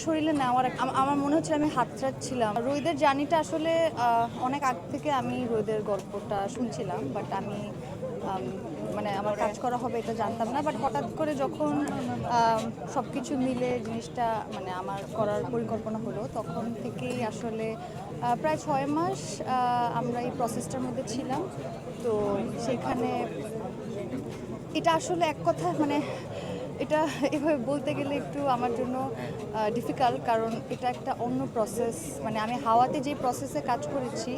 শরীরে নেওয়ার আমার মনে হচ্ছিল আমি হাতছাড়ছিলাম। রোহিতের জার্নিটা আসলে অনেক আগ থেকে আমি রোহিতের গল্পটা শুনছিলাম, বাট আমি মানে আমার কাজ করা হবে এটা জানতাম না। বাট হঠাৎ করে যখন সব কিছু মিলে জিনিসটা মানে আমার করার পরিকল্পনা হলো, তখন থেকেই আসলে প্রায় 6 মাস আমরা এই প্রসেসটার মধ্যে ছিলাম। তো সেখানে এটা আসলে এক কথা মানে এটা এভাবে বলতে গেলে একটু আমার জন্য ডিফিকাল্ট, কারণ এটা একটা অন্য প্রসেস। মানে আমি হাওয়াতে যে প্রসেসে কাজ করেছি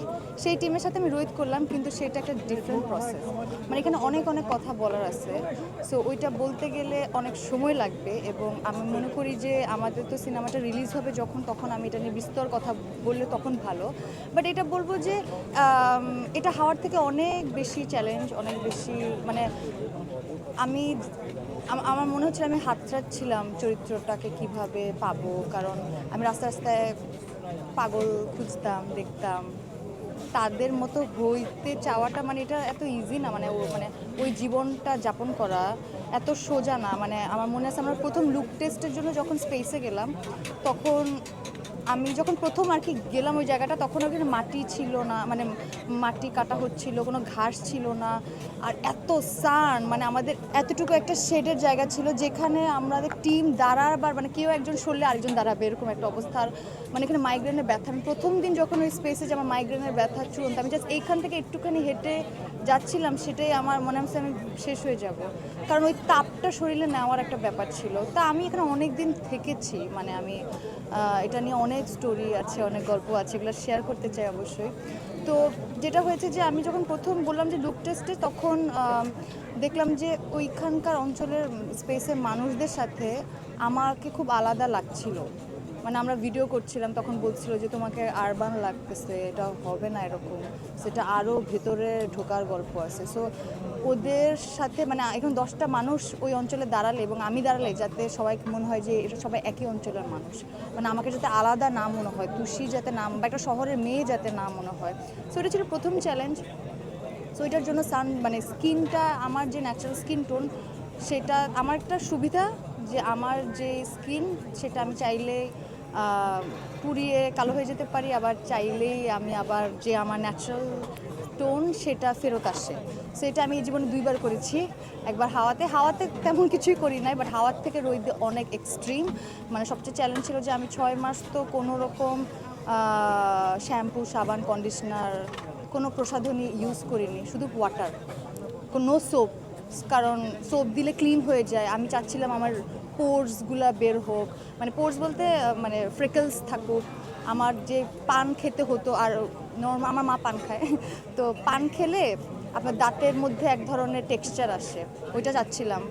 সেই টিমের সাথে আমি রোহিত করলাম, কিন্তু সেটা একটা ডিফারেন্ট প্রসেস। মানে এখানে অনেক অনেক কথা বলার আছে, সো ওইটা বলতে গেলে অনেক সময় লাগবে। এবং আমি মনে করি যে আমাদের তো সিনেমাটা রিলিজ হবে যখন, তখন আমি এটা নিয়ে বিস্তর কথা বললে তখন ভালো। বাট এটা বলবো যে এটা হাওয়ার থেকে অনেক বেশি চ্যালেঞ্জ, অনেক বেশি মানে আমি আমার মনে হচ্ছিল আমি হাতছাড়ছিলাম চরিত্রটাকে কিভাবে পাবো, কারণ আমি রাস্তায় রাস্তায় পাগল খুঁজতাম, দেখতাম। তাদের মতো হইতে চাওয়াটা মানে এটা এত ইজি না, মানে ওই জীবনটা যাপন করা এত সোজা না। মানে আমার মনে আছে আমরা প্রথম লুক টেস্টের জন্য যখন স্পেসে গেলাম, তখন আমি যখন প্রথম আর কি গেলাম ওই জায়গাটা, তখন ওখানে মাটি ছিল না, মানে মাটি কাটা হচ্ছিল, কোনো ঘাস ছিল না। আর এত সান, মানে আমাদের এতটুকু একটা শেডের জায়গা ছিল যেখানে আমাদের টিম দাঁড়াবার মানে কেউ একজন সরলে আরেকজন দাঁড়াবে, এরকম একটা অবস্থার। মানে এখানে মাইগ্রেনের ব্যথা, আমি প্রথম দিন যখন ওই স্পেসে যে আমার মাইগ্রেনের ব্যথা চূড়ান্ত, আমি জাস্ট এইখান থেকে একটুখানি হেঁটে যাচ্ছিলাম, সেটাই আমার মনে হচ্ছে আমি শেষ হয়ে যাব, কারণ ওই তাপটা শরীরে নেওয়ার একটা ব্যাপার ছিল। তা আমি এখানে অনেক দিন থেকেছি, মানে আমি এটা নিয়ে অনেক স্টোরি আছে, অনেক গল্প আছে, এগুলো শেয়ার করতে চাই অবশ্যই। তো যেটা হয়েছে যে আমি যখন প্রথম বললাম যে লুক টেস্টে, তখন দেখলাম যে ওইখানকার অঞ্চলের স্পেসের মানুষদের সাথে আমাকে খুব আলাদা লাগছিল। মানে আমরা ভিডিও করছিলাম, তখন বলছিল যে তোমাকে আরবান লাগতেছে, এটা হবে না এরকম, সেটা আরও ভেতরে ঢোকার গল্প আছে। সো ওদের সাথে মানে এখন 10টা মানুষ ওই অঞ্চলে দাঁড়ালে এবং আমি দাঁড়ালে, যাতে সবাই মনে হয় যে এটা সবাই একই অঞ্চলের মানুষ, মানে আমাকে যাতে আলাদা না মনে হয়, তুষি যাতে নাম বা একটা শহরের মেয়ে যাতে না মনে হয়। সো এটা ছিল প্রথম চ্যালেঞ্জ। সো এটার জন্য মানে স্কিনটা, আমার যে ন্যাচারাল স্কিন টোন, সেটা আমার একটা সুবিধা যে আমার যে স্কিন সেটা আমি চাইলে পুড়িয়ে কালো হয়ে যেতে পারি, আবার চাইলেই আমি আবার যে আমার ন্যাচারাল টোন সেটা ফেরত আসে। সো এটা আমি এই জীবনে 2বার করেছি। একবার হাওয়াতে তেমন কিছুই করি নাই, বাট হাওয়ার থেকে রোদ অনেক এক্সট্রিম। মানে সবচেয়ে চ্যালেঞ্জ ছিল যে আমি 6 মাস তো কোনো রকম শ্যাম্পু, সাবান, কন্ডিশনার, কোনো প্রসাধনী ইউজ করিনি, শুধু ওয়াটার, কোনো সোপ, কারণ সোপ দিলে ক্লিন হয়ে যায়। আমি চাচ্ছিলাম আমার পোর্সগুলো বের হোক, মানে পোর্স বলতে মানে ফ্রেকলস থাকুক। আমার যে পান খেতে হতো, আর আমার মা পান খায়, তো পান খেলে আপনার দাঁতের মধ্যে এক ধরনের টেক্সচার আসে, ওইটা চাচ্ছিলাম।